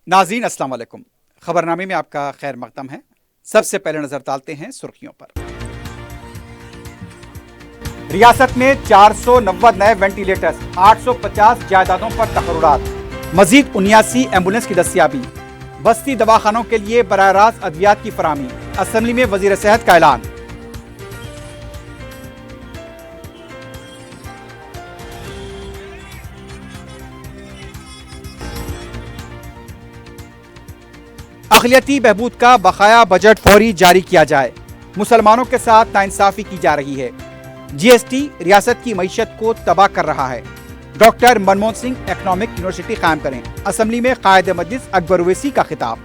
ناظرین السلام علیکم، خبرنامے میں آپ کا خیر مقدم ہے۔ سب سے پہلے نظر ڈالتے ہیں سرخیوں پر۔ ریاست میں 490 نئے وینٹیلیٹرز، 850 جائیدادوں پر تقررات، مزید 79 ایمبولینس کی دستیابی، بستی دواخانوں کے لیے براہ راست ادویات کی فراہمی، اسمبلی میں وزیر صحت کا اعلان۔ اقلیتی بہبود کا بقایا بجٹ فوری جاری کیا جائے، مسلمانوں کے ساتھ ناانصافی کی جا رہی ہے، جی ایس ٹی ریاست کی معیشت کو تباہ کر رہا ہے، doctor Manmohan Singh economic university قائم کریں، اسمبلی میں قائد مجلس اکبر اویسی کا خطاب۔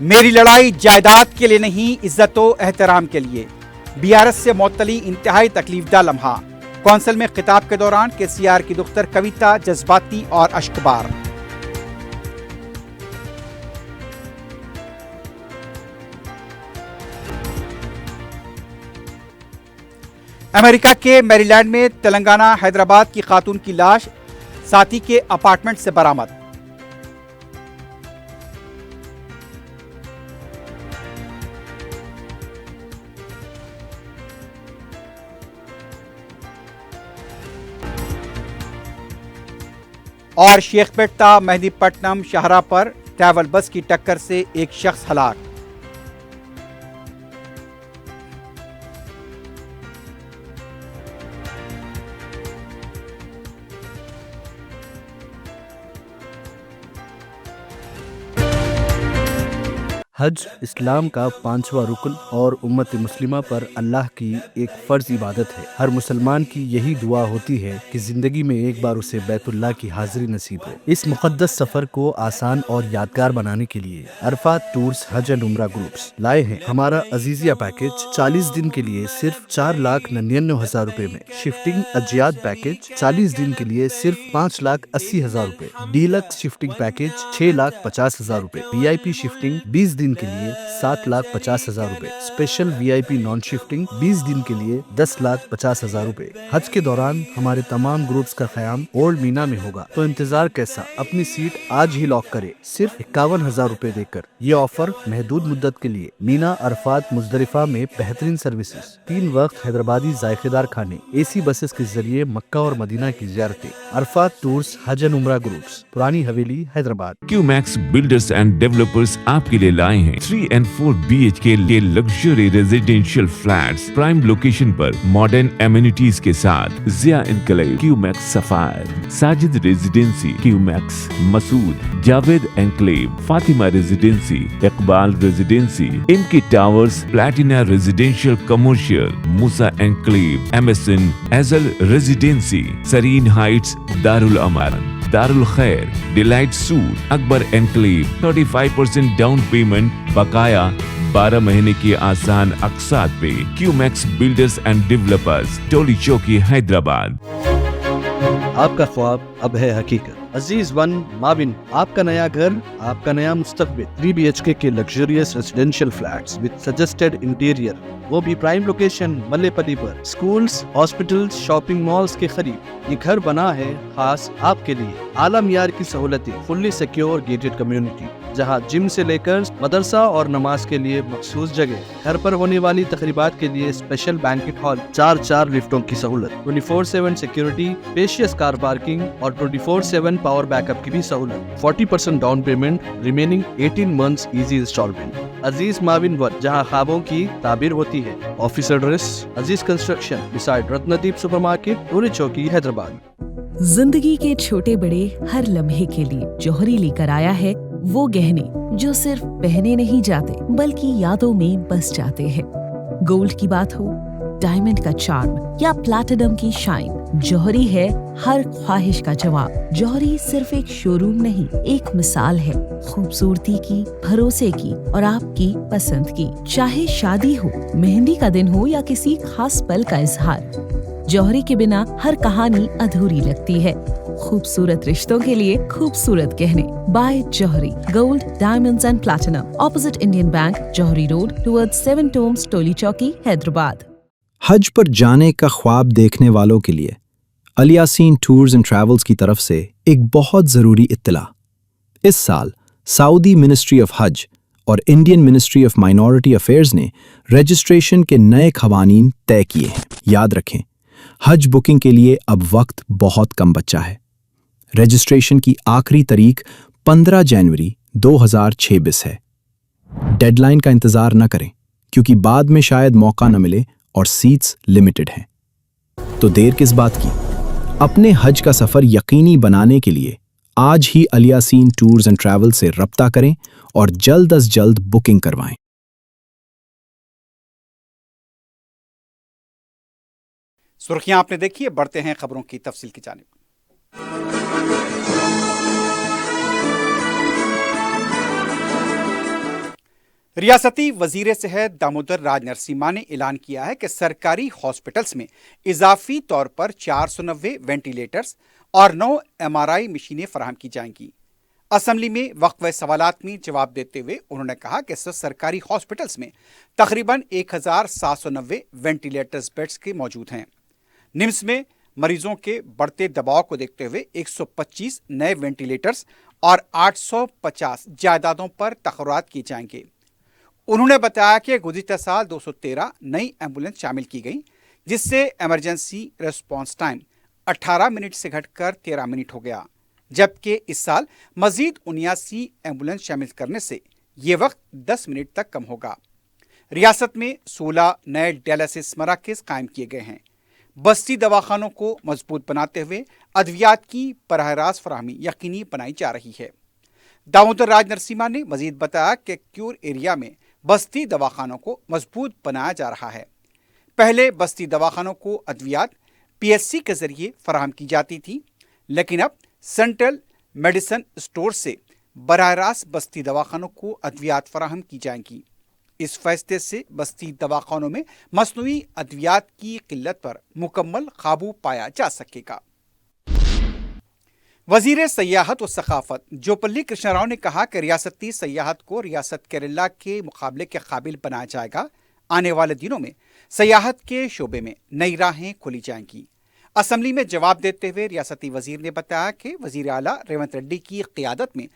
میری لڑائی جائیداد کے لیے نہیں، عزت و احترام کے لیے، بی آر ایس سے معطلی انتہائی تکلیف دہ لمحہ، کونسل میں خطاب کے دوران کے سی آر کی دختر کویتا جذباتی اور اشکبار۔ امریکہ کے میری لینڈ میں تلنگانہ حیدرآباد کی خاتون کی لاش ساتھی کے اپارٹمنٹ سے برآمد۔ اور شیخ پیٹ تا مہدی پٹنم شاہراہ پر ٹریول بس کی ٹکر سے ایک شخص ہلاک۔ حج اسلام کا 5واں رکن اور امت مسلمہ پر اللہ کی ایک فرض عبادت ہے۔ ہر مسلمان کی یہی دعا ہوتی ہے کہ زندگی میں ایک بار اسے بیت اللہ کی حاضری نصیب ہو۔ اس مقدس سفر کو آسان اور یادگار بنانے کے لیے عرفات ٹورز حج اینڈ عمرہ گروپس لائے ہیں ہمارا عزیزیہ پیکج 40 دن کے لیے صرف 4,99,000 روپے میں، شفٹنگ اجیاد پیکج 40 دن کے لیے صرف 5,80,000 روپے، ڈیلکس شفٹنگ پیکج 6,50,000 روپے، وی آئی پی شفٹنگ 20 دن کے لیے 7,50,000 روپے، اسپیشل وی آئی پی نان شفٹنگ 20 دن کے لیے 10,50,000 روپے۔ حج کے دوران ہمارے تمام گروپس کا قیام اولڈ مینا میں ہوگا، تو انتظار کیسا؟ اپنی سیٹ آج ہی لاک کرے صرف 51,000 روپے دے کر۔ یہ آفر محدود مدت کے لیے۔ مینا، عرفات، مزدلفہ میں بہترین سروسز، 3 وقت حیدرآبادی ذائقے دار کھانے، اے سی بسز کے ذریعے مکہ اور مدینہ کی زیارتیں۔ عرفات ٹورز حج اینڈ عمرہ گروپس، پرانی حویلی، حیدرآباد۔ کیو میکس بلڈرز اینڈ ڈیولپرز آپ کے لیے لائے ہیں 3 and 4 BHK کے luxury residential flats, prime location پر ماڈرن ایمینٹیز کے ساتھ۔ Zia enclave, Q Max sapphire, Sajid residency, Q Max Masood, Javed enclave, Fatima residency, Iqbal residency, M K towers, platina residential commercial, Musa enclave, M S N Azal residency, Sareen heights, Darulaman, Darulkhair, delight suite, Akbar enclave, 35% down payment, بقایا 12 مہینے کی آسان اقساط پہ۔ Q Max builders and developers, Toli Chowki, Hyderabad. آپ کا خواب اب ہے حقیقت۔ عزیز ون ماون، آپ کا نیا گھر، آپ کا نیا مستقبل۔ 3 BHK کے luxurious residential flats with suggested interior, وہ بھی پرائم لوکیشن ملے پلی پر، سکولز، ہاسپٹلز، شاپنگ مالز کے قریب۔ یہ گھر بنا ہے خاص آپ کے لیے، اعلیٰ معیار کی سہولتیں، فلی سیکیور گیٹڈ کمیونٹی، جہاں جم سے لے کر مدرسہ اور نماز کے لیے مخصوص جگہ، گھر پر ہونے والی تقریبات کے لیے اسپیشل بینکٹ ہال، 4 لفٹوں کی سہولت، 24/7 سیکیورٹی، اسپیشیس کار پارکنگ اور 24/7 پاور بیک اپ کی بھی سہولت۔ 40% down payment, remaining 18 months easy installment. Aziz Mavin one, جہاں خوابوں کی تعبیر ہوتی ہے۔ Office address Aziz construction, beside Ratnadeep super market, Toli Chowki, Hyderabad. زندگی کے چھوٹے بڑے ہر لمحے کے لیے جوہری لے کر آیا ہے وہ گہنے جو صرف پہنے نہیں جاتے بلکہ یادوں میں بس جاتے ہیں۔ گولڈ کی بات ہو، ڈائمنڈ کا چارم یا پلاٹینم کی شائن، جوہری ہے ہر خواہش کا جواب۔ جوہری صرف ایک شو روم نہیں، ایک مثال ہے خوبصورتی کی، بھروسے کی اور آپ کی پسند کی۔ چاہے شادی ہو، مہندی کا دن ہو یا کسی خاص پل کا اظہار، جوہری کے بنا ہر کہانی ادھوری لگتی ہے۔ خوبصورت رشتوں کے لیے خوبصورت گہنے بائے جوہری، gold, diamonds and platinum, opposite Indian bank, جوہری روڈ ٹورڈ 7 ٹومز، ٹولی چوکی، حیدرآباد۔ حج پر جانے کا خواب دیکھنے والوں کے لیے الیاسین ٹورز اینڈ ٹریولز کی طرف سے ایک بہت ضروری اطلاع۔ اس سال سعودی منسٹری آف حج اور Indian ministry of minority affairs نے رجسٹریشن کے نئے قوانین طے کیے ہیں۔ یاد رکھیں، حج بکنگ کے لیے اب وقت بہت کم بچا ہے۔ رجسٹریشن کی آخری تاریخ 15 جنوری 2026 ہے۔ ڈیڈ لائن کا انتظار نہ کریں، کیونکہ بعد میں شاید موقع نہ ملے اور سیٹس لمیٹڈ ہیں۔ تو دیر کس بات کی؟ اپنے حج کا سفر یقینی بنانے کے لیے آج ہی الیاسین ٹورز اینڈ ٹریول سے رابطہ کریں اور جلد از جلد بکنگ کروائیں۔ سرخیاں آپ نے دیکھی، بڑھتے ہیں خبروں کی تفصیل کی جانب۔ ریاستی وزیر صحت دامودر راج نرسیما نے اعلان کیا ہے کہ سرکاری ہاسپٹلز میں اضافی طور پر 490 وینٹیلیٹرز اور 9 MRI مشینیں فراہم کی جائیں گی۔ اسمبلی میں وقفہ سوالات میں جواب دیتے ہوئے انہوں نے کہا کہ سرکاری ہاسپٹلز میں تقریباً 1790 وینٹیلیٹرز بیڈز کے موجود ہیں۔ نمس میں مریضوں کے بڑھتے دباؤ کو دیکھتے ہوئے 125 نئے وینٹیلیٹرز اور 850 جائیدادوں پر تقررات کیے جائیں گے۔ انہوں نے بتایا کہ گزشتہ سال 213 نئی ایمبولینس شامل کی گئیں، جس سے ایمرجنسی ریسپانس ٹائم 18 منٹ سے گھٹ کر 13 منٹ ہو گیا، جبکہ اس سال مزید 79 ایمبولینس شامل کرنے سے یہ وقت 10 منٹ تک کم ہوگا۔ ریاست میں 16 نئے ڈیالسس مراکز قائم کیے گئے ہیں۔ بستی دواخانوں کو مضبوط بناتے ہوئے ادویات کی براہ راست فراہمی یقینی بنائی جا رہی ہے۔ دامودر راج نرسیما نے مزید بتایا کہ کیور ایریا میں بستی دواخانوں کو مضبوط بنایا جا رہا ہے۔ پہلے بستی دواخانوں کو ادویات PSC کے ذریعے فراہم کی جاتی تھی، لیکن اب سینٹرل میڈیسن اسٹور سے براہ راست بستی دواخانوں کو ادویات فراہم کی جائیں گی۔ اس فیصلے سے بستی دواخانوں میں مصنوعی ادویات کی قلت پر مکمل قابو پایا جا سکے گا۔ وزیر سیاحت و ثقافت جوپلی کرشنا راؤ نے کہا کہ ریاستی سیاحت کو ریاست کیرلا کے مقابلے کے قابل بنایا جائے گا۔ آنے والے دنوں میں سیاحت کے شعبے میں نئی راہیں کھولی جائیں گی۔ اسمبلی میں جواب دیتے ہوئے ریاستی وزیر نے بتایا کہ وزیر اعلیٰ ریونت ریڈی کی قیادت میں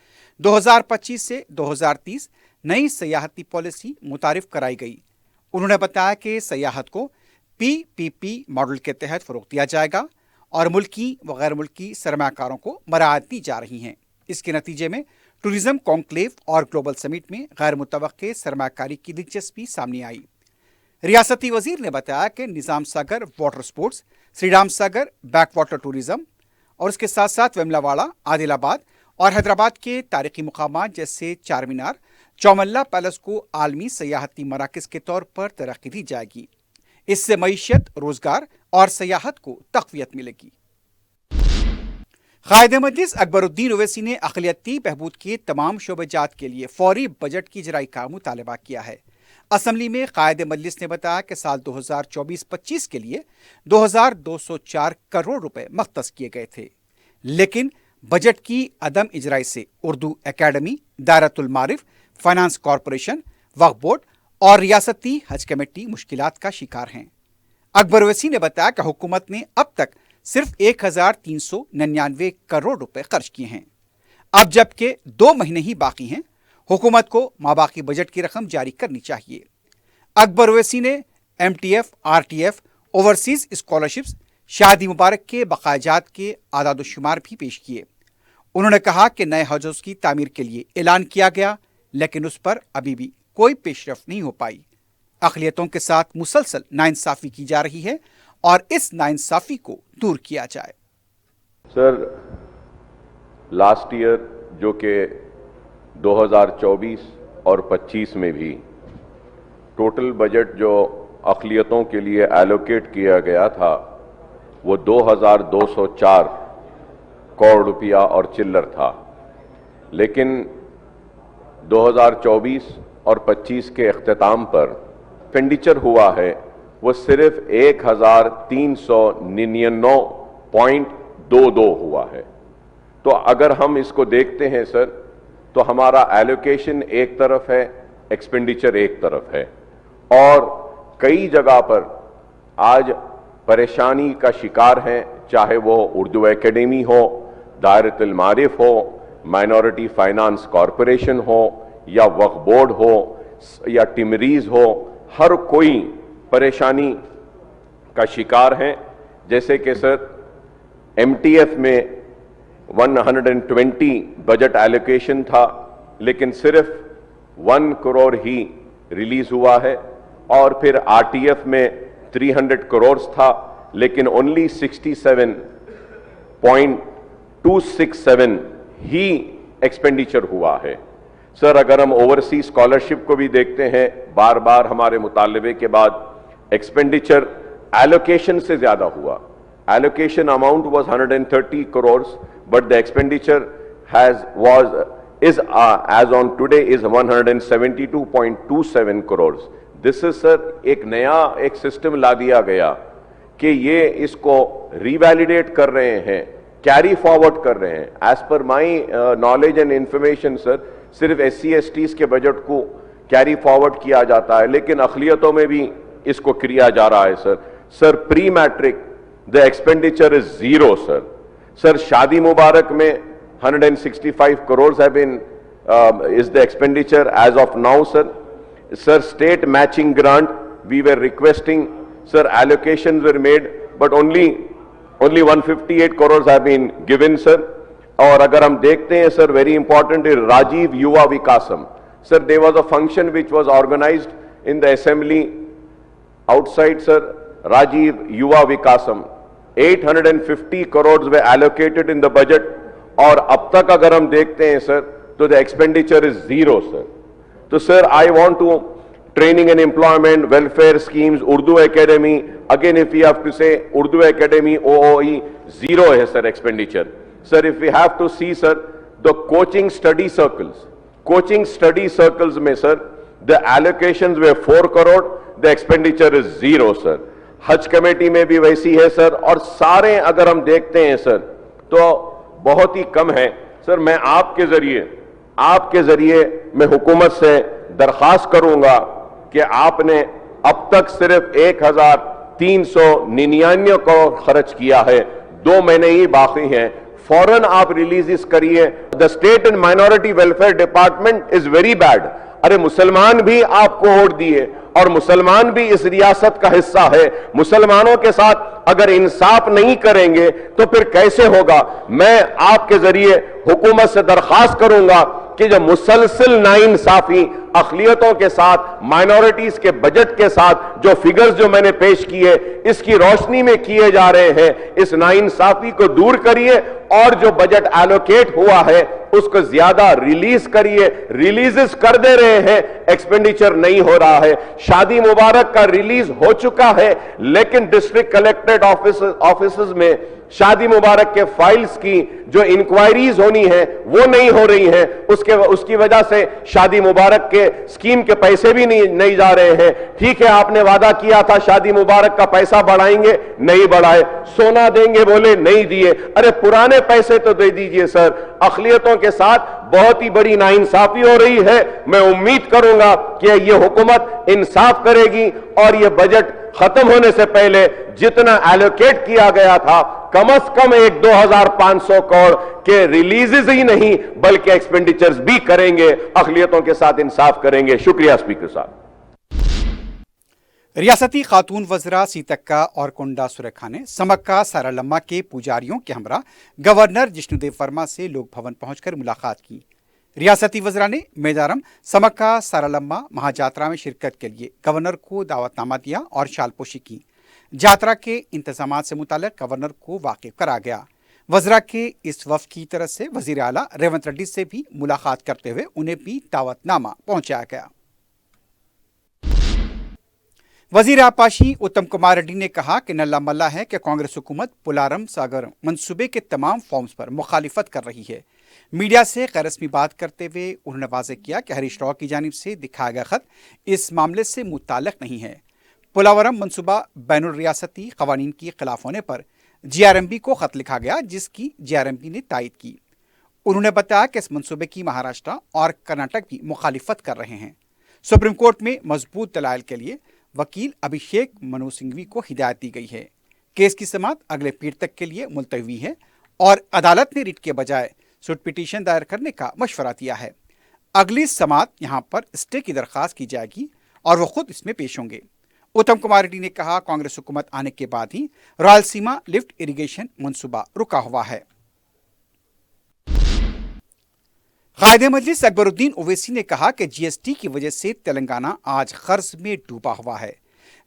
2025 سے 2030 نئی سیاحتی پالیسی متعارف کرائی گئی۔ انہوں نے بتایا کہ سیاحت کو PPP ماڈل کے تحت فروغ دیا جائے گا اور ملکی و غیر ملکی سرمایہ کاروں کو مراعات دی جا رہی ہیں۔ اس کے نتیجے میں ٹورزم کانکلیو اور گلوبل سمٹ میں غیر متوقع سرمایہ کاری کی دلچسپی سامنے آئی۔ ریاستی وزیر نے بتایا کہ نظام ساگر water sports, Sri Ram Sagar back water tourism اور اس کے ساتھ ساتھ ویملا واڑہ، عادل آباد اور حیدرآباد کے تاریخی مقامات جیسے چار مینار، چوملہ پیلس کو عالمی سیاحتی مراکز کے طور پر ترقی دی جائے گی۔ اس سے معیشت، روزگار اور سیاحت کو تقویت ملے گی۔ قائد مجلس اکبر الدین اویسی نے اقلیتی بہبود کے تمام شعبہ جات کے لیے فوری بجٹ کی اجرائی کا مطالبہ کیا ہے۔ اسمبلی میں قائد مجلس نے بتایا کہ سال 2024-25 کے لیے 2204 کروڑ روپے مختص کیے گئے تھے، لیکن بجٹ کی عدم اجرائی سے اردو اکیڈمی، دائرۃ المعارف، فائنانس کارپوریشن، وقف بورڈ اور ریاستی حج کمیٹی مشکلات کا شکار ہیں۔ اکبر اویسی نے بتایا کہ حکومت نے اب تک صرف 1399 کروڑ روپے خرچ کیے ہیں۔ اب جبکہ 2 مہینے ہی باقی ہیں، حکومت کو ماباقی بجٹ کی رقم جاری کرنی چاہیے۔ اکبر اویسی نے MTF، RTF، اوورسیز اسکالرشپس، شادی مبارک کے بقایا جات کے اعداد و شمار بھی پیش کیے۔ انہوں نے کہا کہ نئے حج ہاؤس کی تعمیر کے لیے اعلان کیا گیا، لیکن اس پر ابھی بھی کوئی پیش رفت نہیں ہو پائی۔ اقلیتوں کے ساتھ مسلسل ناانصافی کی جا رہی ہے اور اس ناانصافی کو دور کیا جائے۔ سر، لاسٹ ایئر جو کہ 2024 اور 25 میں بھی ٹوٹل بجٹ جو اقلیتوں کے لیے ایلوکیٹ کیا گیا تھا وہ 2204 کروڑ روپیہ اور چلر تھا، لیکن 2024 اور 25 کے اختتام پر ایکسپینڈیچر ہوا ہے وہ صرف 1399.22 ہوا ہے۔ تو اگر ہم اس کو دیکھتے ہیں سر، تو ہمارا ایلوکیشن ایک طرف ہے، ایکسپینڈیچر ایک طرف ہے، اور کئی جگہ پر आज परेशानी का शिकार हैं, चाहे वो उर्दू एकेडमी हो, दायरतुल मारिफ हो, माइनॉरिटी फाइनेंस कॉरपोरेशन हो, या वक्फ बोर्ड हो, या टिमरीज हो, हर कोई परेशानी का शिकार हैं। जैसे कि सर MTF में 120 बजट एलोकेशन था, लेकिन सिर्फ 1 करोड़ ही रिलीज हुआ है, और फिर RTF में 300 करोड़ था, लेकिन ओनली 67.267 ही एक्सपेंडिचर हुआ है। सर अगर हम ओवरसीज स्कॉलरशिप को भी देखते हैं, बार बार हमारे मुतालबे के बाद एक्सपेंडिचर एलोकेशन से ज्यादा हुआ। Allocation amount was 130 crores, but the expenditure is as on today is 172.27 crores. This is sir एक नया एक सिस्टम ला दिया गया कि ये इसको रिवैलिडेट कर रहे हैं, कैरी फॉरवर्ड कर रहे हैं। As per my knowledge and information sir सिर्फ SC/STs के बजट को कैरी फॉरवर्ड किया जाता है, लेकिन अखिलियतों में भी इसको किया जा रहा है। Sir pre matric the expenditure is zero, sir. Sir, Shadi Mubarak mein 165 crores have been is the expenditure as of now, sir. Sir, state matching grant we were requesting, sir, allocations were made, but only 158 crores have been given, sir. और अगर हम देखते हैं sir, very important is Rajiv Yuva Vikasam. Sir, there was a function which was organized in the assembly outside, sir. Rajiv Yuva Vikasam, 850 crores were allocated in the budget, और अब तक अगर हम देखते हैं सर तो the expenditure is zero, sir. तो sir I want to training and employment, welfare schemes, Urdu Academy, again if we have to say Urdu Academy, OOE, zero है sir expenditure. Sir, if we have to see sir the coaching study circles में sir the allocations were 4 crore, the expenditure is zero, sir. हज committee में भी वैसी है sir, और सारे अगर हम देखते हैं सर तो बहुत ही कम है। सर मैं आपके जरिए मैं हुकूमत से दरख्वास्त करूंगा कि आपने अब तक सिर्फ 1399 करोड़ खर्च किया है, 2 महीने ही बाकी हैं, फौरन आप रिलीज करिए। The state and minority welfare department is very bad. अरे मुसलमान भी आपको वोट दिए और मुसलमान भी इस रियासत का हिस्सा है। मुसलमानों के साथ अगर इंसाफ नहीं करेंगे तो फिर कैसे होगा। मैं आपके जरिए हुकूमत से दरख्वास्त करूंगा कि जो मुसलसल नाइंसाफी अक़लियतों के साथ, माइनॉरिटीज के बजट के साथ जो फिगर्स जो मैंने पेश किए, इसकी रोशनी में किए जा रहे हैं, इस नाइंसाफी को दूर करिए और जो बजट एलोकेट हुआ है उसको ज्यादा रिलीज करिए। रिलीजेस कर दे रहे हैं, एक्सपेंडिचर नहीं हो रहा है। शादी मुबारक का रिलीज हो चुका है, लेकिन डिस्ट्रिक्ट कलेक्ट्रेट ऑफिसेज में शादी मुबारक के फाइल्स की जो इंक्वायरीज होनी है वो नहीं हो रही है। उसकी वजह से शादी मुबारक के स्कीम के पैसे भी नहीं जा रहे हैं। ठीक है, आपने वादा किया था शादी मुबारक का पैसा बढ़ाएंगे, नहीं बढ़ाए। सोना देंगे बोले, नहीं दिए। अरे पुराने पैसे तो दे दीजिए सर। अक़लियतों के साथ बहुत ही बड़ी नाइंसाफी हो रही है। मैं उम्मीद करूंगा कि ये हुकूमत इंसाफ करेगी और ये बजट खत्म होने से पहले जितना एलोकेट किया गया था, कम से कम 2500 करोड़ के रिलीजेस ही नहीं बल्कि एक्सपेंडिचर्स भी करेंगे, अक़लियतों के साथ इंसाफ करेंगे। शुक्रिया स्पीकर साहब। रियासती खातून वज़रा सीतक्का और कोंडा सुरेखा ने समक्का सारालम्मा के पुजारियों के हमरा गवर्नर जिष्णुदेव वर्मा से लोक भवन पहुंचकर मुलाकात की। रियासती वज़रा ने मेदारम समक्का सारालम्मा महाजात्रा में शिरकत के लिए गवर्नर को दावतनामा दिया और शालपोशी की। यात्रा के इंतजामात से मुताल्लिक़ गवर्नर को वाकिफ करा गया। वज़रा के इस वफ़द की तरफ से वज़ीर आला रेवंत रेड्डी से भी मुलाकात करते हुए उन्हें भी दावतनामा पहुंचाया गया। वज़ीर आपाशी उत्तम कुमार रेड्डी ने कहा कि नल्ला मल्ला है कि कांग्रेस हुकूमत पुलारम सागर मंसूबे के तमाम फॉर्म्स पर मुखालिफत कर रही है। मीडिया से गैर रस्मी बात करते हुए उन्होंने वाज़ेह किया कि हरीश राव की जानिब से दिखाया गया खत इस मामले से मुताल्लिक़ नहीं है। पुलावरम मंसूबा बैनुल रियासती क़वानीन की खिलाफ होने पर GRMB को खत लिखा गया, जिसकी GRMB ने तायद की। उन्होंने बताया कि इस मंसूबे की महाराष्ट्र और कर्नाटक भी मुखालिफत कर रहे हैं। सुप्रीम कोर्ट में मजबूत दलाइल के लिए वकील अभिषेक मनु सिंघवी को हिदायत दी गई है। केस की समाअत अगले पीर तक के लिए मुलतवी है और अदालत ने रिट के बजाय सुट पिटीशन दायर करने का मशवरा दिया है। अगली समाअत यहां पर स्टे की दरखास्त की जाएगी और वो खुद इसमें पेश होंगे। उत्तम कुमार रेड्डी ने कहा, कांग्रेस हुकूमत आने के बाद ही रायलसीमा लिफ्ट इरिगेशन मंसूबा रुका हुआ है। कायदे मजलिस अकबरुद्दीन ओवैसी ने कहा कि जीएसटी की वजह से तेलंगाना आज कर्ज में डूबा हुआ है।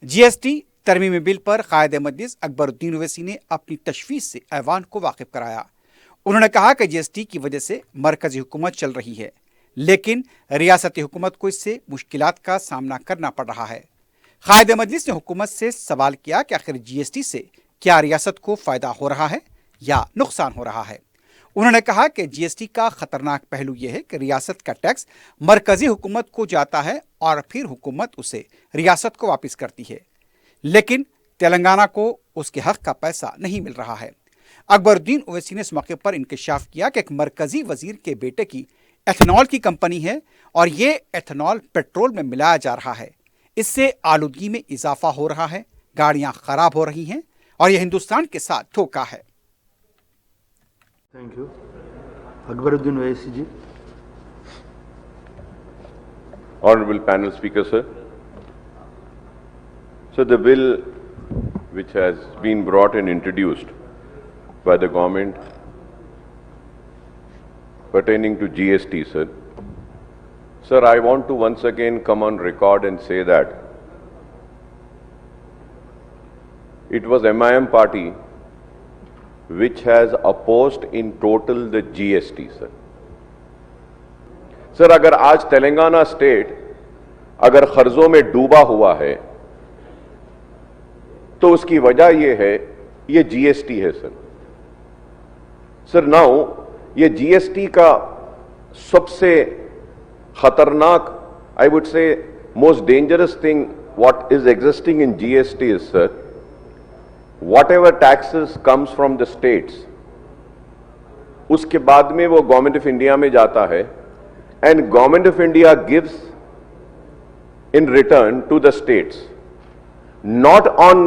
जीएसटी तरमीमी बिल पर कायदे मजलिस अकबरुद्दीन ओवैसी ने अपनी तशवीश से ऐवान को वाकिफ कराया। उन्होंने कहा कि जीएसटी की वजह से मरकजी हुकूमत चल रही है, लेकिन रियासती हुकूमत को इससे मुश्किलात का सामना करना पड़ रहा है। कायदे मजलिस ने हुकूमत से सवाल किया कि आखिर जीएसटी से क्या रियासत को फ़ायदा हो रहा है या नुकसान हो रहा है। उन्होंने कहा कि जीएसटी का खतरनाक पहलू यह है कि रियासत का टैक्स मरकजी हुकूमत को जाता है और फिर हुकूमत उसे रियासत को वापस करती है, लेकिन तेलंगाना को उसके हक का पैसा नहीं मिल रहा है। अकबरुद्दीन ओवैसी ने इस मौके पर इंकशाफ किया कि एक मरकजी वजीर के बेटे की एथेनॉल की कंपनी है और ये एथेनॉल पेट्रोल में मिलाया जा रहा है। इससे आलूदगी में इजाफा हो रहा है, गाड़ियां खराब हो रही हैं और यह हिंदुस्तान के साथ धोखा है। Thank you. Akbaruddin Owaisi ji. Honorable panel speaker, sir. So the bill which has been brought and introduced by the government pertaining to GST, sir. Sir, I want to once again come on record and say that it was MIM party which has opposed in total the GST, sir. Sir, अगर आज Telangana state अगर कर्जों में डूबा हुआ है तो उसकी वजह यह है, ये जीएसटी है सर। सर, नाउ ये जीएसटी का सबसे खतरनाक, I would say most dangerous thing what is existing in GST is sir, whatever taxes comes from the states, उसके बाद में वो गवर्नमेंट ऑफ इंडिया में जाता है and government of India gives in return to the states, not on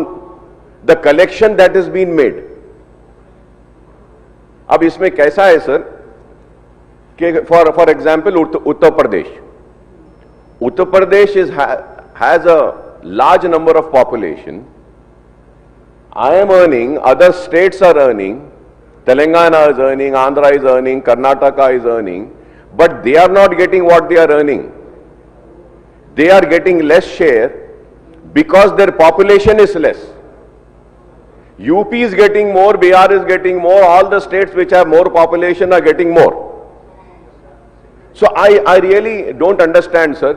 the collection that has been made. अब इसमें कैसा है सर कि for example Uttar Pradesh has a large number of population. I am earning, other states are earning, Telangana is earning, Andhra is earning, Karnataka is earning, but they are not getting what they are earning. They are getting less share because their population is less. UP is getting more, Bihar is getting more, all the states which have more population are getting more. So I really don't understand, sir,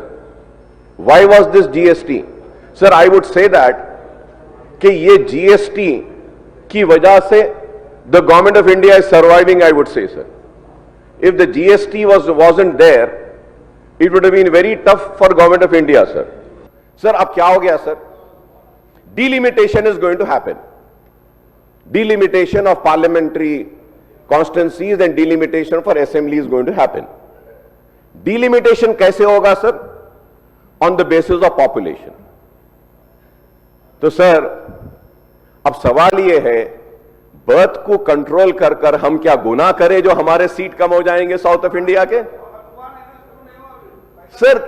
why was this GST? Sir, I would say that कि ये GST की वजह से the government of India is surviving, I would say sir. If the GST wasn't there, it would have been very tough for government of India, sir. Sir, अब क्या हो गया sir? Delimitation is going to happen. Delimitation of parliamentary constituencies and delimitation for assembly is going to happen. Delimitation कैसे होगा sir? On the basis of population. तो sir, अब सवाल ये है, बर्थ को कंट्रोल कर कर हम क्या गुनाह करें जो हमारे सीट कम हो जाएंगे साउथ ऑफ इंडिया के? सर,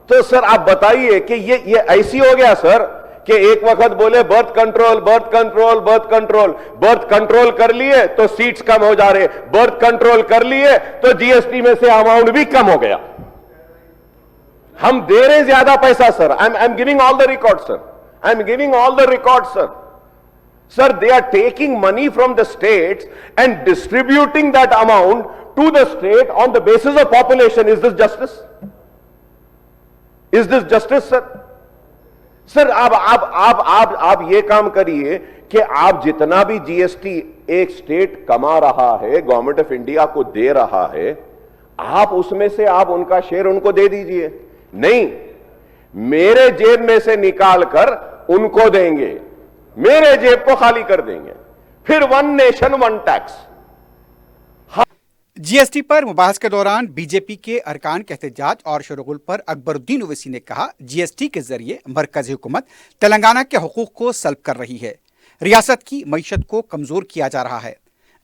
तो सर आप बताइए कि ये ऐसी हो गया सर कि एक वक्त बोले birth control, birth control, birth control, birth control कर लिए तो सीट्स कम हो जा रहे, बर्थ कंट्रोल कर लिए तो जीएसटी में से अमाउंट भी कम हो गया। हम दे रहे ज्यादा पैसा sir. I am giving all the record sir, I am giving all the records, sir. Sir, they are taking money from the states and distributing that amount to the state on the basis of population. Is this justice? Is this justice, sir? Sir, आप ये काम करिए कि आप जितना भी GST एक state कमा रहा है, गवर्नमेंट ऑफ इंडिया को दे रहा है, आप उसमें से आप उनका शेयर उनको दे दीजिए। नहीं, मेरे जेब में से निकाल कर उनको देंगे, मेरे जेब को खाली कर देंगे, फिर one nation one tax. GST पर मुबाहस के दौरान बीजेपी के अरकान के एहतजाज और शोरगुल पर अकबरुद्दीन ओवैसी ने कहा, जीएसटी के जरिए मरकजी हुकूमत तेलंगाना के हुकूक को सल्ब कर रही है, रियासत की मईशत को कमजोर किया जा रहा है।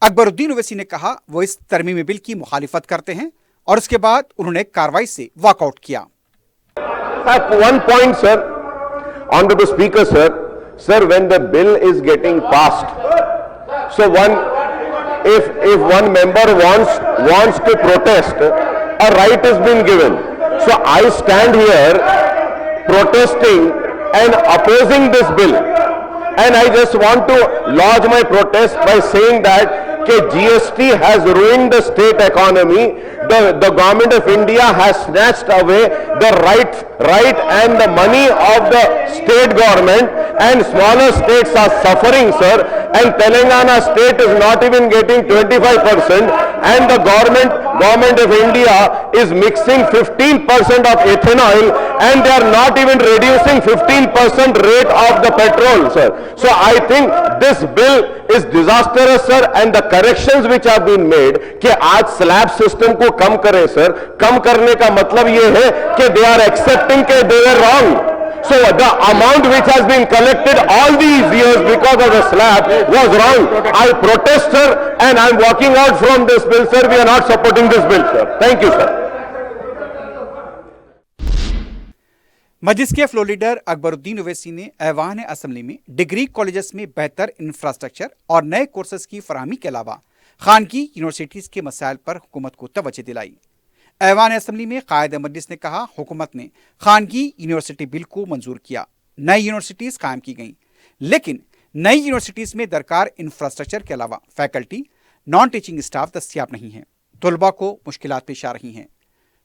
अकबरुद्दीन ओवैसी ने कहा वो इस तरमीमी बिल की मुखालिफत करते हैं और उसके बाद उन्होंने कार्रवाई से वॉकआउट किया। One point, sir, Honorable Speaker, sir, when the bill is getting passed, so if one member wants to protest, a right has been given. So I stand here protesting and opposing this bill, and I just want to lodge my protest by saying that GST has ruined the state economy. The government of India has snatched away the right and the money of the state government, and smaller states are suffering, sir, and Telangana state is not even getting 25%, and the government of India is mixing 15% of ethanol, and they are not even reducing 15% rate of the petrol, sir. So I think this bill is disastrous, sir, and the corrections which have been made कि आज slab system को कम करें, sir, कम करने का मतलब ये है कि they are accepting कि they were wrong. So the amount which has been collected all these years because of the slab was wrong. I protest, sir, and I am walking out from this bill, sir. We are not supporting this bill, sir. Thank you, sir. मजलिस के floor leader Akbaruddin Owaisi ने ऐवान assembly में degree colleges में बेहतर infrastructure और नए courses की फराहमी के अलावा खानगी यूनिवर्सिटीज़ के मसाइल पर हुकूमत को तवज्जो दिलाई। ऐवान असम्बली में कायद मजलिस ने कहा, हुकूमत ने खानगी यूनिवर्सिटी बिल को मंजूर किया, नई यूनिवर्सिटीज़ कायम की गईं, लेकिन नई यूनिवर्सिटीज़ में दरकार इंफ्रास्ट्रक्चर के अलावा फैकल्टी, नॉन टीचिंग स्टाफ दस्तियाब नहीं है, तलबा को मुश्किलात पेश आ रही हैं।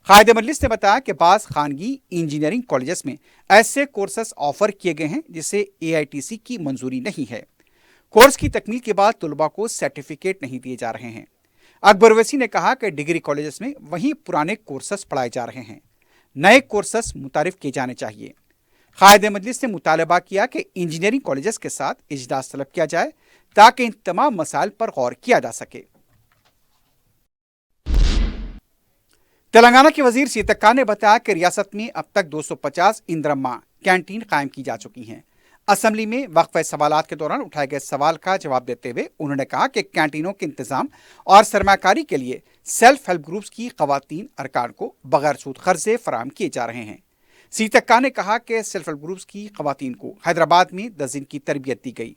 कायद मजलिस ने बताया कि बाज़ खानगी इंजीनियरिंग कॉलेजेस में ऐसे कोर्सेस ऑफर किए गए हैं जिसे AITC की मंजूरी नहीं है। कोर्स की तकमील के बाद तलबा को सर्टिफिकेट नहीं दिए जा रहे हैं। अकबर ओवैसी ने कहा कि डिग्री कॉलेजेस में वहीं पुराने कोर्सेस पढ़ाए जा रहे हैं, नए कोर्सेस मुतारिफ किए जाने चाहिए। कायद मजलिस ने मुतालबा किया कि इंजीनियरिंग कॉलेजेस के साथ इजलास तलब किया जाए ताकि इन तमाम मसाइल पर गौर किया जा सके। तेलंगाना के वजीर सीतक्का ने बताया कि रियासत में अब तक 250 इंदिरम्मा कैंटीन कायम की जा चुकी हैं। असम्बली में वक्फे सवालात के दौरान उठाए गए सवाल का जवाब देते हुए उन्होंने कहा कि कैंटीनों के इंतजाम और सरमाकारी के लिए सेल्फ हेल्प ग्रुप्स की खवातीन अरकान को बगैर सूद कर्जे फराहम किए जा रहे हैं। सीतक्का ने कहा कि सेल्फ हेल्प ग्रुप्स की खवातीन को हैदराबाद में 10 दिन की तरबियत दी गई।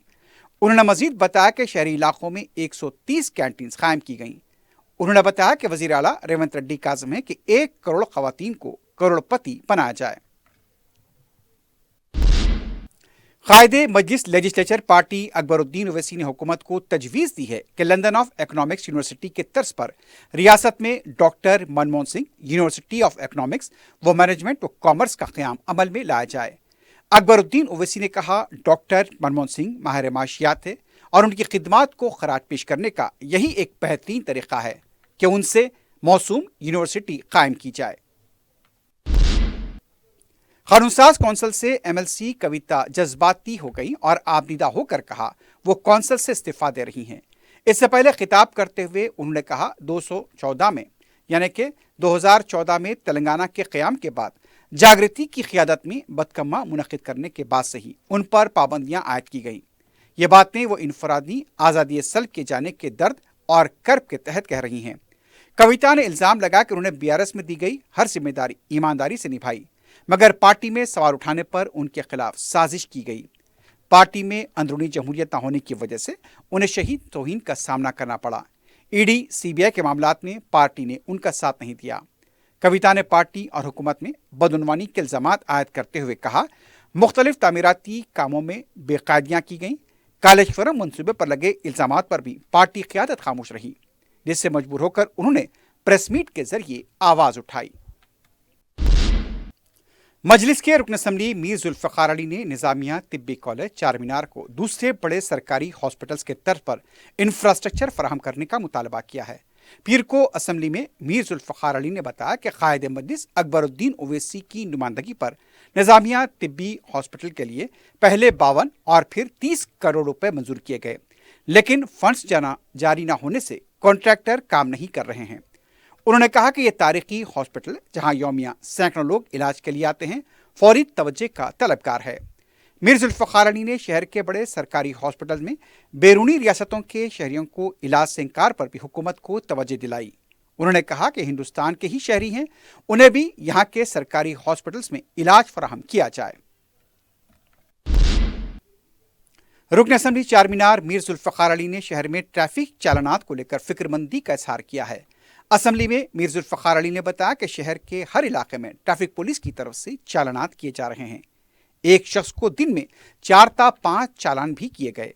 उन्होंने मजीद बताया कि शहरी इलाकों में 130 कैंटीन कायम की गईं। उन्होंने बताया कि वजीर आला रेवंत रेड्डी का आज़म है कि 1 करोड़ खवातीन को करोड़पति बनाया जाए। कायदे मजलिस लेजिस्लेचर पार्टी अकबरुद्दीन ओवैसी ने हुकूमत को तजवीज़ दी है कि लंदन ऑफ इकोनॉमिक्स यूनिवर्सिटी के तर्ज पर रियासत में doctor Manmohan Singh university of economics व मैनेजमेंट व कॉमर्स का क़याम अमल में लाया जाए। अकबरुद्दीन ओवैसी ने कहा, डॉक्टर मनमोहन सिंह माहिर माशियात थे और उनकी खिदमात को खराज पेश करने का यही एक बेहतरीन तरीका है कि उनसे मौसूम यूनिवर्सिटी कायम की जाए। कानूनसाज कौंसिल से MLC कविता जज्बाती हो गई और आबदीदा होकर कहा वो कौंसिल से इस्तीफा दे रही हैं। इससे पहले खिताब करते हुए उन्होंने कहा 214 में यानी कि 2014 में तेलंगाना के क़याम के बाद जागृति की क़ियादत में बदकम्मा मुनक़िद करने के बाद से ही उन पर पाबंदियां आयद की गईं। ये बातें वो इनफरादी आज़ादी सल्ब किए जाने के दर्द और कर्ब के तहत कह रही हैं। कविता ने इल्ज़ाम लगाया कि उन्होंने BRS में दी गई हर जिम्मेदारी ईमानदारी से निभाई, मगर पार्टी में सवाल उठाने पर उनके खिलाफ साजिश की गई। पार्टी में अंदरूनी जमहूरियत न होने की वजह से उन्हें शहीद तौहीन का सामना करना पड़ा। ED CBI के मामलात में पार्टी ने उनका साथ नहीं दिया। कविता ने पार्टी और हुकूमत में बदउनवानी के इल्ज़ामात आयद करते हुए कहा, मुख्तलिफ तामीराती कामों में बेकायदियाँ की गईं। कालेश्वरम मंसूबे पर लगे इल्ज़ामात पर भी पार्टी क़यादत खामोश रही, जिससे मजबूर होकर उन्होंने प्रेस मीट के जरिए आवाज़ उठाई। मजलिस के रुकन असम्बली मीर जुल्फ़िकार अली ने निज़ामिया तिब्बी कॉलेज चारमीनार को दूसरे बड़े सरकारी हॉस्पिटल्स के तर्ज पर इंफ्रास्ट्रक्चर फराहम करने का मुतालबा किया है। पीर को असम्बली में मीर जुल्फ़िकार अली ने बताया कि कायद मजलिस अकबरुद्दीन ओवैसी की नुमाइंदगी पर निज़ामिया तिब्बी हॉस्पिटल के लिए पहले 52 और फिर 30 करोड़ रुपए मंजूर किए गए, लेकिन फंड्स जारी न होने से कॉन्ट्रैक्टर काम नहीं कर रहे हैं। उन्होंने कहा कि ये तारीखी हॉस्पिटल, जहां यौमिया सैकड़ों लोग इलाज के लिए आते हैं, फौरी तवज्जो का तलबगार है। मीर जुल्फ़िकार अली ने शहर के बड़े सरकारी हॉस्पिटल में बैरूनी रियासतों के शहरियों को इलाज से इंकार पर भी हुकूमत को तवज्जो दिलाई। उन्होंने कहा कि हिंदुस्तान के ही शहरी हैं, उन्हें भी यहाँ के सरकारी हॉस्पिटल्स में इलाज फराहम किया जाए। रुकन असेंबली चारमीनार मीर जुल्फ़िकार अली ने शहर में ट्रैफिक चालानात को लेकर फिक्रमंदी का इजहार किया है। असेंबली में मीर जुल्फ़िकार अली ने बताया कि शहर के हर इलाके में ट्रैफिक पुलिस की तरफ से चालानात किए जा रहे हैं। एक शख्स को दिन में 4 ता 5 चालान भी किए गए।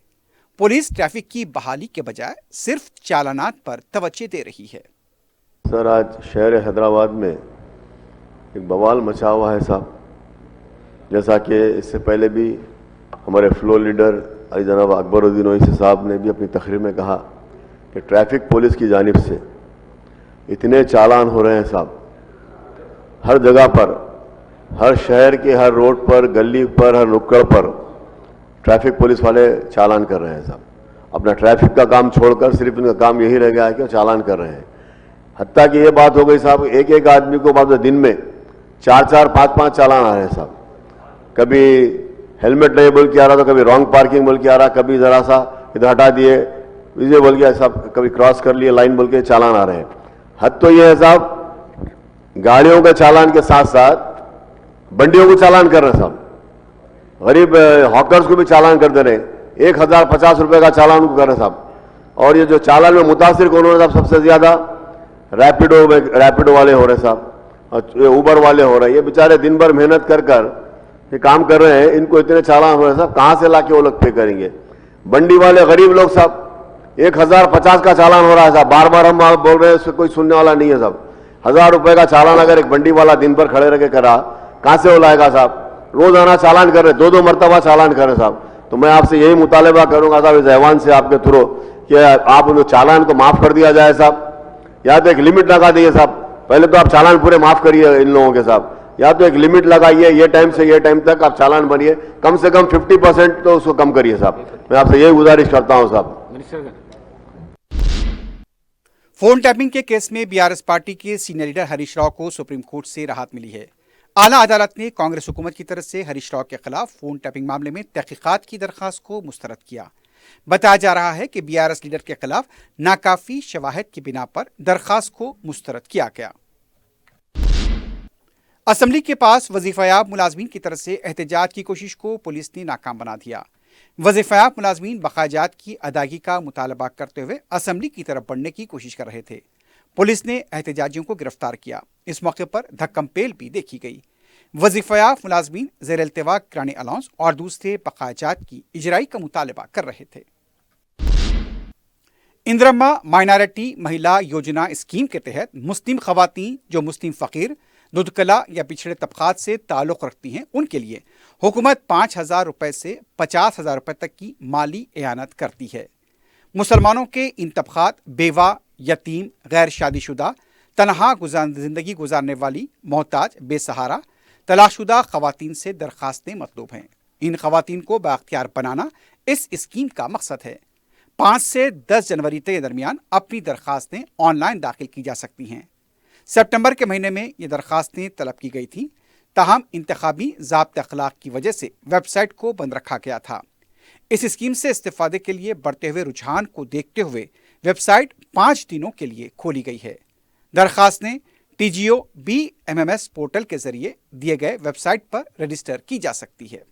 पुलिस ट्रैफिक की बहाली के बजाय सिर्फ चालानात पर तवज्जो दे रही है। सर, आज शहर हैदराबाद में एक बवाल मचा हुआ है साहब। जैसा कि इससे पहले भी हमारे फ्लो लीडर अली जनाब अकबरुद्दीन ओवैसी साहब ने भी अपनी तकरीर में कहा कि ट्रैफिक पुलिस की जानिब से इतने चालान हो रहे हैं साहब, हर जगह पर, हर शहर के हर रोड पर, गली पर, हर नुक्कड़ पर ट्रैफिक पुलिस वाले चालान कर रहे हैं साहब। अपना ट्रैफिक का काम छोड़कर सिर्फ इनका काम यही रह गया है कि वो चालान कर रहे हैं। हत्ता कि ये बात हो गई साहब, एक एक आदमी को बाद में दिन में 4-4, 5-5 चालान आ रहे हैं साहब। कभी हेलमेट नहीं बोल के आ रहा, तो कभी रॉन्ग पार्किंग बोल के आ रहा, कभी ज़रा सा इधर हटा दिए, इसे बोल के साहब, कभी क्रॉस कर लिए लाइन बोल के चालान आ रहे हैं। हद तो ये है साहब, गाड़ियों के चालान के साथ साथ बंडियों को चालान कर रहे हैं साहब। गरीब हॉकर्स को भी चालान कर दे रहे हैं। 1050 रुपये का चालान उनको कर रहे हैं साहब। और ये जो चालान में मुतासिर कौन हो रहे साहब, सबसे ज़्यादा रैपिडो वाले हो रहे साहब, और ऊबर वाले हो रहे हैं। ये बेचारे दिन भर मेहनत कर ये काम कर रहे हैं, इनको इतने चालान हो रहे हैं साहब, कहाँ से लाके वो लोग पे करेंगे। बंडी वाले गरीब लोग साहब, 1050 का चालान हो रहा है साहब। बार बार हम बोल रहे हैं, उससे कोई सुनने वाला नहीं है साहब। 1000 रुपये का चालान अगर एक बंडी वाला दिन भर खड़े रह के करा, कहाँ से वो लाएगा साहब। रोजाना चालान कर रहे, 2-2 मरतबा चालान कर रहे साहब। तो मैं आपसे यही मुतालबा करूंगा साहब, इस ऐवान से आपके थ्रू, कि आप उन चालान को माफ कर दिया जाए साहब। या तो एक लिमिट लगा दीजिए साहब। पहले तो आप चालान पूरे माफ करिए इन लोगों के साहब, या तो एक लिमिट लगाइए, ये टाइम से ये टाइम तक आप चालान बनिए, कम से कम 50% तो उसको कम करिए साहब। मैं आपसे यही गुजारिश करता हूं साहब। फोन टैपिंग के केस में बीआरएस पार्टी के सीनियर लीडर हरीश राव को सुप्रीम कोर्ट से राहत मिली है। आला अदालत ने कांग्रेस हुकूमत की तरफ से हरीश राव के खिलाफ फोन टैपिंग मामले में तहकीकात की दरखास्त को मुस्तरद किया। बताया जा रहा है कि बीआरएस लीडर के खिलाफ नाकाफी शवाहिद की बिना पर दरखास्त को मुस्तरद किया गया। असेंबली के पास वजीफायाब मुलाजमीन की तरफ से एहतजाज की कोशिश को पुलिस ने नाकाम बना दिया। वजीफायाब मुलाजमीन बकायाजात की अदायगी का मुतालबा करते हुए असेंबली की तरफ बढ़ने की कोशिश कर रहे थे। पुलिस ने एहतजाजियों को गिरफ्तार किया। इस मौके पर धक्कम-पेल भी देखी गई। वजीफायाब मुलाजमीन ज़ेर इल्तिवा किरानी अलाउंस और दूसरे बकायाजात की इजराई का मुतालबा कर रहे थे। इंदिरम्मा माइनॉरिटी महिला योजना स्कीम के तहत मुस्लिम खवातीन जो मुस्लिम फ़कीर, दुधकला या पिछड़े तबकात से ताल्लुक़ रखती हैं, उनके लिए हुकूमत 5,000 रुपये से 50,000 रुपये तक की माली एआनत करती है। मुसलमानों के इन तबकात बेवा, यतीम, गैर शादीशुदा, तनहा ज़िंदगी गुजारने वाली, मोहताज, बेसहारा, तलाकशुदा ख़वातीन से दरख्वास्तें मतलूब हैं। इन ख़वातीन को बाख्तियार बनाना इस स्कीम का मकसद है। 5 से 10 जनवरी के दरमियान अपनी दरख्वास्तें ऑनलाइन दाखिल की जा सकती हैं। सितंबर के महीने में ये दरख्वास्तें तलब की गई थीं, ताहम इंतखाबी ज़ाब्ते अखलाक की वजह से वेबसाइट को बंद रखा गया था। इस स्कीम से इस्तेफादे के लिए बढ़ते हुए रुझान को देखते हुए वेबसाइट 5 दिनों के लिए खोली गई है। दरख्वास्तें TGO BMMS पोर्टल के जरिए दिए गए वेबसाइट पर रजिस्टर की जा सकती है।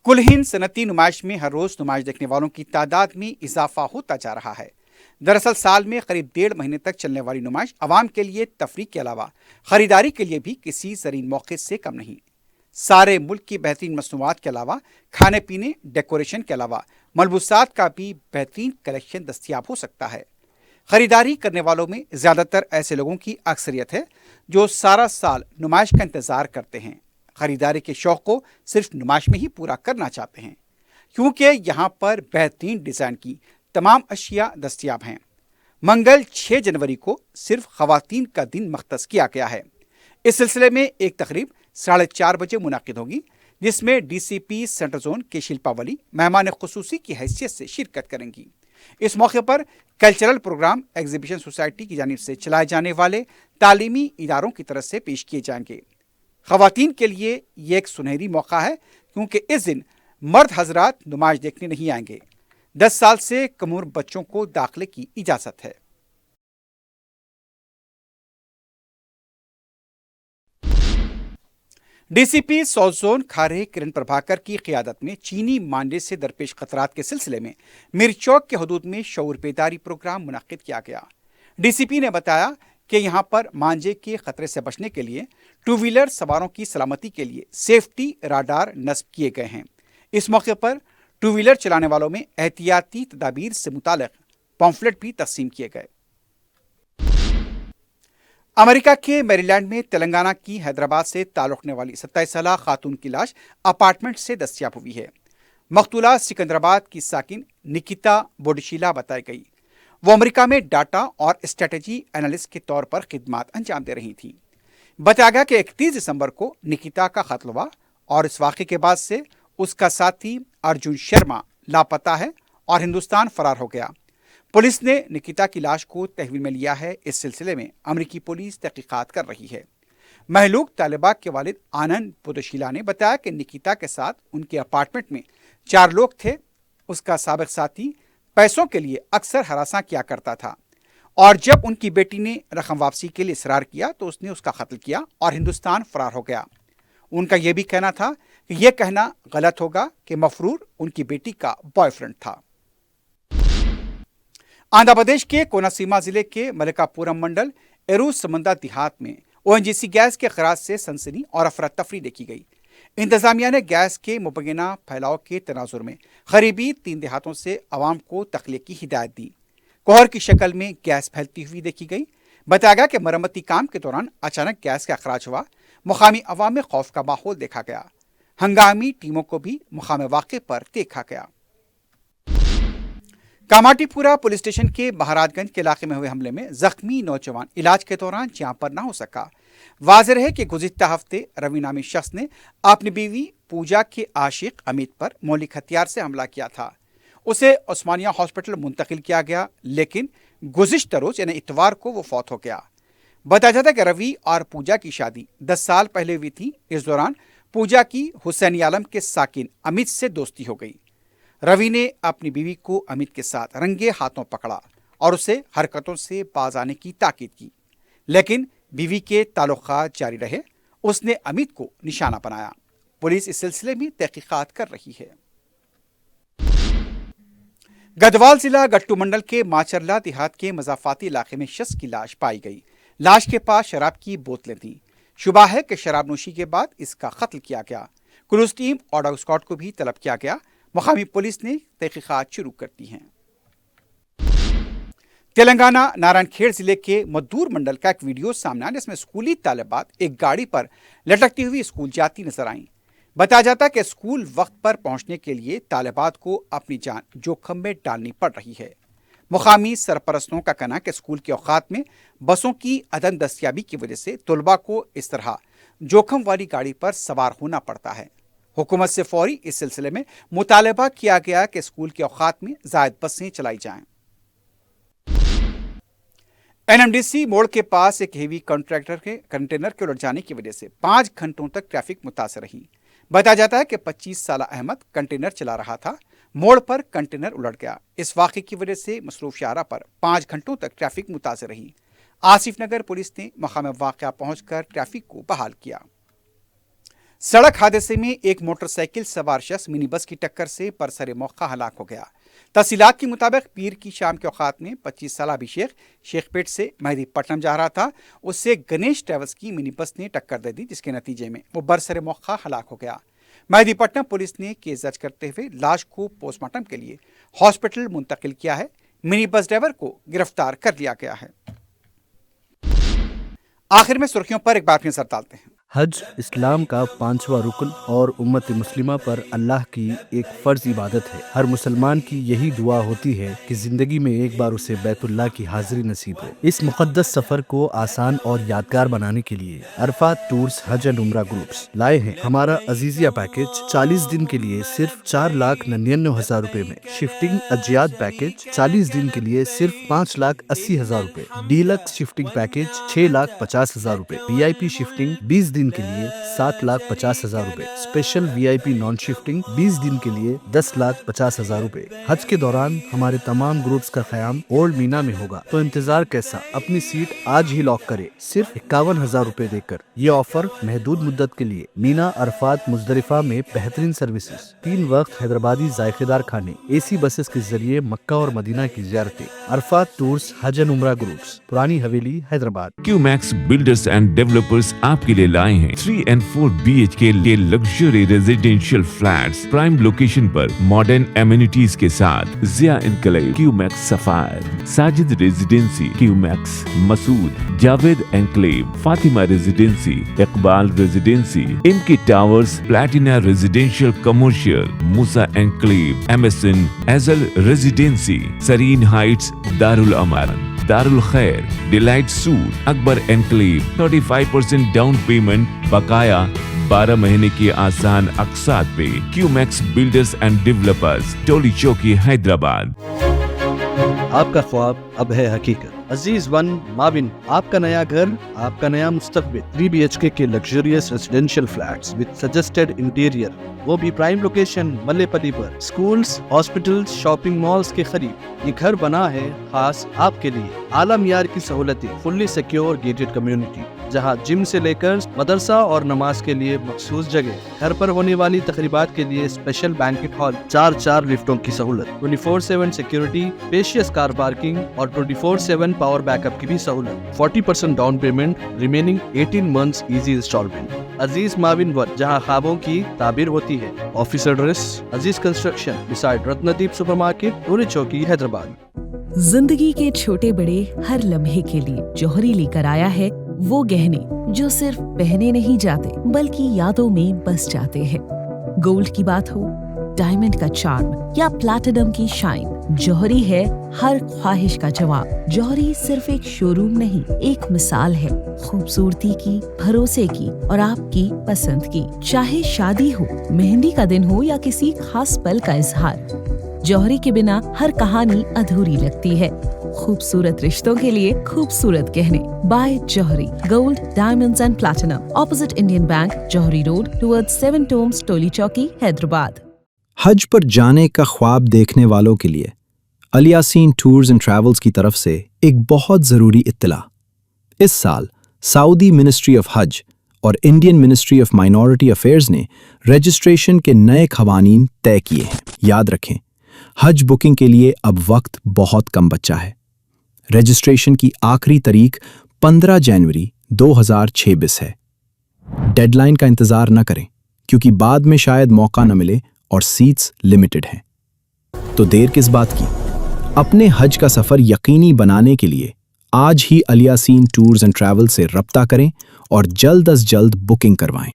कुल हिंद सनती नुमाइश में हर रोज नुमाइश देखने वालों की तादाद में इजाफा होता जा रहा है। दरअसल साल में करीब 1.5 महीने तक चलने वाली नुमाइश आवाम के लिए तफरीह के अलावा खरीदारी के लिए भी किसी ज़रीन मौके से कम नहीं। सारे मुल्क की बेहतरीन मसनूआत के अलावा खाने पीने, डेकोरेशन के अलावा मलबूसात का भी बेहतरीन कलेक्शन दस्तयाब हो सकता है। खरीदारी करने वालों में ज़्यादातर ऐसे लोगों की अक्सरियत है जो सारा साल नुमाइश का इंतज़ार करते हैं। खरीदारी के शौक़ को सिर्फ नुमाइश में ही पूरा करना चाहते हैं, क्योंकि यहाँ पर बेहतरीन डिज़ाइन की तमाम अशिया दस्तयाब हैं। मंगल 6 जनवरी को सिर्फ ख़वातीन का दिन मख्तस किया गया है। इस सिलसिले में एक तकरीब 4:30 बजे मुनाकिद होगी, जिसमें DCP सेंट्रल जोन के शिल्पा वली मेहमान खुसूसी की हैसियत से शिरकत करेंगी। اس موقع پر کلچرل پروگرام ایگزیبیشن سوسائٹی کی جانب سے چلائے جانے والے تعلیمی اداروں کی طرف سے پیش کیے جائیں گے۔ خواتین کے لیے یہ ایک سنہری موقع ہے کیونکہ اس دن مرد حضرات نمائش دیکھنے نہیں آئیں گے۔ 10 سال سے کم عمر بچوں کو داخلے کی اجازت ہے۔ ڈی سی پی ساؤتھ زون کھارے کرن پربھاکر کی قیادت میں چینی مانڈے سے درپیش خطرات کے سلسلے میں میر چوک کے حدود میں شعور بیداری پروگرام منعقد کیا گیا۔ ڈی سی پی نے بتایا کہ یہاں پر مانجے کے خطرے سے بچنے کے لیے 2 ویلر سواروں کی سلامتی کے لیے سیفٹی راڈار نصب کیے گئے ہیں۔ اس موقع پر 2 ویلر چلانے والوں میں احتیاطی تدابیر سے متعلق پمفلٹ بھی تقسیم کیے گئے۔ امریکہ کے میری لینڈ میں تلنگانہ کی حیدرآباد سے تعلق رکھنے والی 27 سالہ خاتون کی لاش اپارٹمنٹ سے دستیاب ہوئی ہے۔ مقتولہ سکندرآباد کی ساکن نکیتا بوڈشیلا بتائی گئی۔ وہ امریکہ میں ڈاٹا اور اسٹریٹجی اینالسٹ کے طور پر خدمات انجام دے رہی تھیں۔ بتایا گیا کہ 31 دسمبر کو نکیتا کا قتل ہوا اور اس واقعے کے بعد سے اس کا ساتھی ارجن شرما لاپتہ ہے اور ہندوستان فرار ہو گیا۔ پولیس نے نکیتا کی لاش کو تحویل میں لیا ہے۔ اس سلسلے میں امریکی پولیس تحقیقات کر رہی ہے۔ مہلوک طالبہ کے والد آنند بودشیلا نے بتایا کہ نکیتا کے ساتھ ان کے اپارٹمنٹ میں 4 لوگ تھے۔ اس کا سابق ساتھی پیسوں کے لیے اکثر ہراساں کیا کرتا تھا اور جب ان کی بیٹی نے رقم واپسی کے لیے اصرار کیا تو اس نے اس کا قتل کیا اور ہندوستان فرار ہو گیا۔ ان کا یہ بھی کہنا تھا کہ یہ کہنا غلط ہوگا کہ مفرور ان کی بیٹی کا بوائے فرینڈ تھا۔ آندھرا پردیش کے کوناسیما ضلع کے ملکا پورم منڈل ایرو سمندا دیہات میں ONGC گیس کے اخراج سے سنسنی اور افراتفری دیکھی گئی۔ انتظامیہ نے گیس کے مبینہ پھیلاؤ کے تناظر میں قریبی 3 دیہاتوں سے عوام کو تخلیق کی ہدایت دی۔ کوہر کی شکل میں گیس پھیلتی ہوئی دیکھی گئی۔ بتایا گیا کہ مرمتی کام کے دوران اچانک گیس کا اخراج ہوا۔ مقامی عوام میں خوف کا ماحول دیکھا گیا۔ ہنگامی ٹیموں کو بھی مقام واقعے پر دیکھا گیا۔ کاماٹی پورا پولیس اسٹیشن کے مہاراج گنج کے علاقے میں ہوئے حملے میں زخمی نوجوان علاج کے دوران جاں پر نہ ہو سکا۔ واضح رہے کہ گزشتہ ہفتے روی نامی شخص نے اپنی بیوی پوجا کے عاشق امیت پر مولک ہتھیار سے حملہ کیا تھا۔ اسے عثمانیہ ہاسپٹل منتقل کیا گیا لیکن گزشتہ روز یعنی اتوار کو وہ فوت ہو گیا۔ بتایا جاتا ہے کہ روی اور پوجا کی شادی 10 سال پہلے ہوئی تھی۔ اس دوران پوجا کی حسینی عالم کے ساکن امیت سے دوستی ہو گئی۔ روی نے اپنی بیوی کو امیت کے ساتھ رنگے ہاتھوں پکڑا اور اسے حرکتوں سے باز آنے کی تاکید کی، لیکن بیوی کے تعلقات جاری رہے۔ اس نے امیت کو نشانہ بنایا۔ پولیس اس سلسلے میں تحقیقات کر رہی ہے۔ گدوال ضلع گٹو منڈل کے ماچرلا دیہات کے مضافاتی علاقے میں شخص کی لاش پائی گئی۔ لاش کے پاس شراب کی بوتلیں تھیں۔ شبہ ہے کہ شراب نوشی کے بعد اس کا قتل کیا گیا۔ کروز ٹیم اور ڈاگ اسکواڈ کو بھی طلب کیا گیا۔ مقامی پولیس نے تحقیقات شروع کر دی ہیں۔ تلنگانہ نارائن کھیڑ ضلع کے مدور منڈل کا ایک ویڈیو سامنے آیا جس میں اسکولی طالبات ایک گاڑی پر لٹکتی ہوئی اسکول جاتی نظر آئیں۔ بتایا جاتا ہے کہ اسکول وقت پر پہنچنے کے لیے طالبات کو اپنی جان جوخم میں ڈالنی پڑ رہی ہے۔ مقامی سرپرستوں کا کہنا ہے کہ اسکول کے اوقات میں بسوں کی عدم دستیابی کی وجہ سے طلباء کو اس طرح جوخم والی گاڑی پر سوار ہونا پڑتا ہے۔ حکومت سے فوری اس سلسلے میں مطالبہ کیا گیا کہ اسکول کے اوقات میں زائد بسیں چلائی جائیں۔ NMDC موڑ کے پاس ایک ہیوی کنٹینر کے الٹ جانے کی وجہ سے 5 گھنٹوں تک ٹریفک متاثر رہی۔ بتایا جاتا ہے کہ 25 سالہ احمد کنٹینر چلا رہا تھا۔ موڑ پر کنٹینر الٹ گیا۔ اس واقعے کی وجہ سے مصروف شاہراہ پر 5 گھنٹوں تک ٹریفک متاثر رہی۔ آصف نگر پولیس نے مقام واقعہ پہنچ کر ٹریفک کو بحال کیا۔ سڑک حادثے میں ایک موٹر سائیکل سوار شخص منی بس کی ٹکر سے برسر موقع ہلاک ہو گیا۔ تفصیلات کے مطابق پیر کی شام کے اوقات میں 25 سالہ ابھیشیک شیخ پیٹ سے مہدی پٹنم جا رہا تھا۔ اس سے گنیش ٹریولز کی منی بس نے ٹکر دے دی جس کے نتیجے میں وہ برسر موقع ہلاک ہو گیا۔ مہدی پٹنم پولیس نے کیس درج کرتے ہوئے لاش کو پوسٹ مارٹم کے لیے ہاسپٹل منتقل کیا ہے۔ منی بس ڈرائیور کو گرفتار کر لیا گیا ہے۔ آخر میں سرخیوں پر ایک بار پھر نظر ڈالتے ہیں۔ हज इस्लाम का पांचवा रुकन और उम्मत मुस्लिमा पर अल्लाह की एक फर्ज इबादत है। हर मुसलमान की यही दुआ होती है कि जिंदगी में एक बार उसे बैतुल्लाह की हाजिरी नसीब हो। इस मुक़द्दस सफर को आसान और यादगार बनाने के लिए Arfat tours Hajj and Umrah groups लाए हैं हमारा अजीजिया पैकेज 40 दिन के लिए सिर्फ 4,99,000 रुपए में, शिफ्टिंग अजियात पैकेज 40 दिन के लिए सिर्फ 5,80,000 रुपए, डीलक्स शिफ्टिंग पैकेज 6,50,000 रुपए, VIP शिफ्टिंग 20 दिन के लिए 7,50,000 रुपए, स्पेशल VIP नॉन शिफ्टिंग 20 दिन के लिए 10,50,000 रुपए। हज के दौरान हमारे तमाम ग्रुप्स का क़याम ओल्ड मीना में होगा, तो इंतजार कैसा, अपनी सीट आज ही लॉक करे सिर्फ 51,000 रुपए देकर। ये ऑफर महदूद मुद्दत के लिए। मीना, अरफात, मुजदलिफा में बेहतरीन सर्विसेज, 3 वक्त हैदराबादी जायकेदार खाने, AC बसेस के जरिए मक्का और मदीना की ज़ियारतें। Arafat tours Hajj and Umrah groups, Purani Haveli, Hyderabad. Q Max builders and developers आपके लिए लाए हैं 3 and 4 BHK के luxury residential flats prime location पर मॉडर्न एमिनिटीज के साथ। Zia enclave, Q Max sapphire, Sajid residency, Q Max Masood, Javed enclave, Fatima residency, Iqbal residency, इनकी towers, platina residential commercial, Musa enclave, MSN Azal residency, Sareen heights, Darulaman, Darulkhair, delight suite, Akbar enclave, 35% down payment, बकाया 12 महीने की आसान अक़सात पे। क्यूमैक्स बिल्डर्स एंड डेवलपर्स, टोली चौकी, हैदराबाद। आपका ख्वाब अब है हकीकत। अजीज वन माविन, आपका नया घर, आपका नया मुस्तकबिल। 3 BHK के luxurious residential flats with suggested interior, वो भी प्राइम लोकेशन मल्लेपल्ली पर, स्कूल्स, हॉस्पिटल्स, शॉपिंग मॉल्स के करीब। ये घर बना है खास आपके लिए। आला मियार की सहूलतें, फुल्ली सिक्योर गेटेड कम्युनिटी, जहां जिम से लेकर मदरसा और नमाज के लिए मखसूस जगह। घर पर होने वाली तकरीबात के लिए स्पेशल बैंकेट हॉल, 4 लिफ्टों की सहूलत, 24/7 सिक्योरिटी, स्पेशियस कार पार्किंग और 24/7 पावर बैकअप की भी सहूलत। 40% down payment, remaining 18 months easy instalment. Aziz माविन वन, जहां ख्वाबों की ताबीर होती है। Office address Aziz construction beside Ratnadeep supermarket, Toli Chowki, Hyderabad. जिंदगी के छोटे बड़े हर लम्हे के लिए जौहरी लेकर आया है वो गहने जो सिर्फ पहने नहीं जाते बल्कि यादों में बस जाते हैं। गोल्ड की बात हो, डायमंड का चार्म या प्लैटिनम की शाइन, जौहरी है हर ख्वाहिश का जवाब। जौहरी सिर्फ एक शोरूम नहीं, एक मिसाल है खूबसूरती की, भरोसे की और आपकी पसंद की। चाहे शादी हो, मेहंदी का दिन हो या किसी खास पल का इजहार, जौहरी के बिना हर कहानी अधूरी लगती है। खूबसूरत रिश्तों के लिए खूबसूरत गहने by Jauhari, gold, diamonds and platinum, opposite Indian Bank, Jauhari road, towards 7 tombs, Toli Chowki, Hyderabad. हज पर जाने का ख्वाब देखने वालों के लिए अल यासीन टूर्स एंड ट्रैवल्स की तरफ से एक बहुत ज़रूरी इत्तला। इस साल सऊदी मिनिस्ट्री ऑफ हज और Indian ministry of minority affairs ने रजिस्ट्रेशन के नए क़वानीन तय किए हैं। याद रखें, हज बुकिंग के लिए अब वक्त बहुत कम बचा है। रजिस्ट्रेशन की आखिरी तारीख 15 जनवरी 2026 है। डेडलाइन का इंतज़ार न करें, क्योंकि बाद में शायद मौका न मिले और सीट्स लिमिटेड हैं। तो देर किस बात की? अपने हज का सफ़र यकीनी बनाने के लिए आज ही अल यासीन टूर्स एंड ट्रैवल से रब्ता करें और जल्द अज जल्द बुकिंग करवाएं।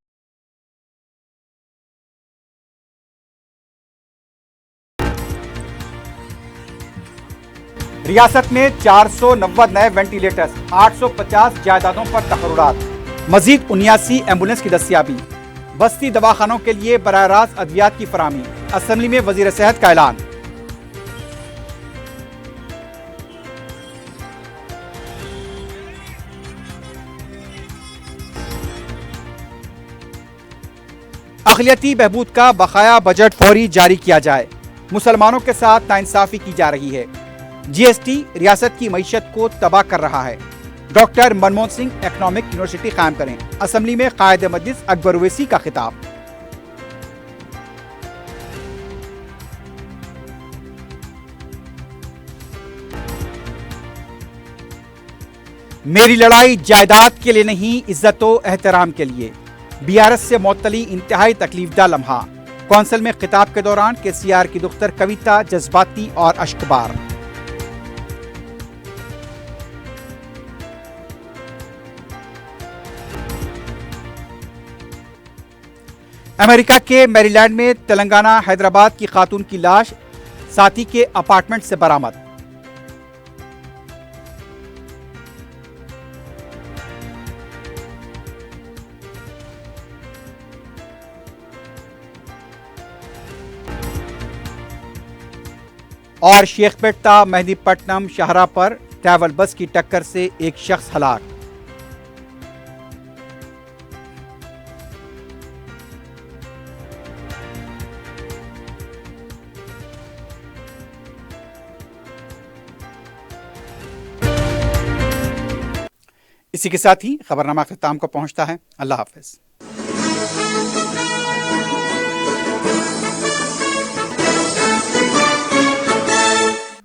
रियासत में 490 नए वेंटिलेटर्स, 850 जायदादों पर तकर्रुरात, मजीद 79 एम्बुलेंस की दस्तियाबी, बस्ती दवाखानों के लिए बराह रास्त अद्वियात की फराहमी। असेंबली में वजीर सेहत का ऐलान। अक़लियती बहबूद का बकाया बजट फौरी जारी किया जाए। मुसलमानों के साथ नाइंसाफी की जा रही है। GST रियासत की मईशत को तबाह कर रहा है। Doctor Manmohan Singh economic university कायम करें। असेंबली में कायद मजलिस अकबर ओवैसी का खिताब। मेरी लड़ाई जायदाद के लिए नहीं, इज्जत व एहतराम के लिए। BRS से मुअत्तली इंतहाई तकलीफदा लम्हा। कौंसिल में खिताब के दौरान KCR की दुख्तर कविता जज्बाती और अश्कबार। अमेरिका के मैरीलैंड में तेलंगाना हैदराबाद की खातून की लाश साथी के अपार्टमेंट से बरामद। और शेखपेटा मेहदीपट्टनम शाहरा पर ट्रैवल बस की टक्कर से एक शख्स हलाक। इसी के साथ ही खबरनामा अख्ताम को पहुंचता है। अल्लाह हाफिज।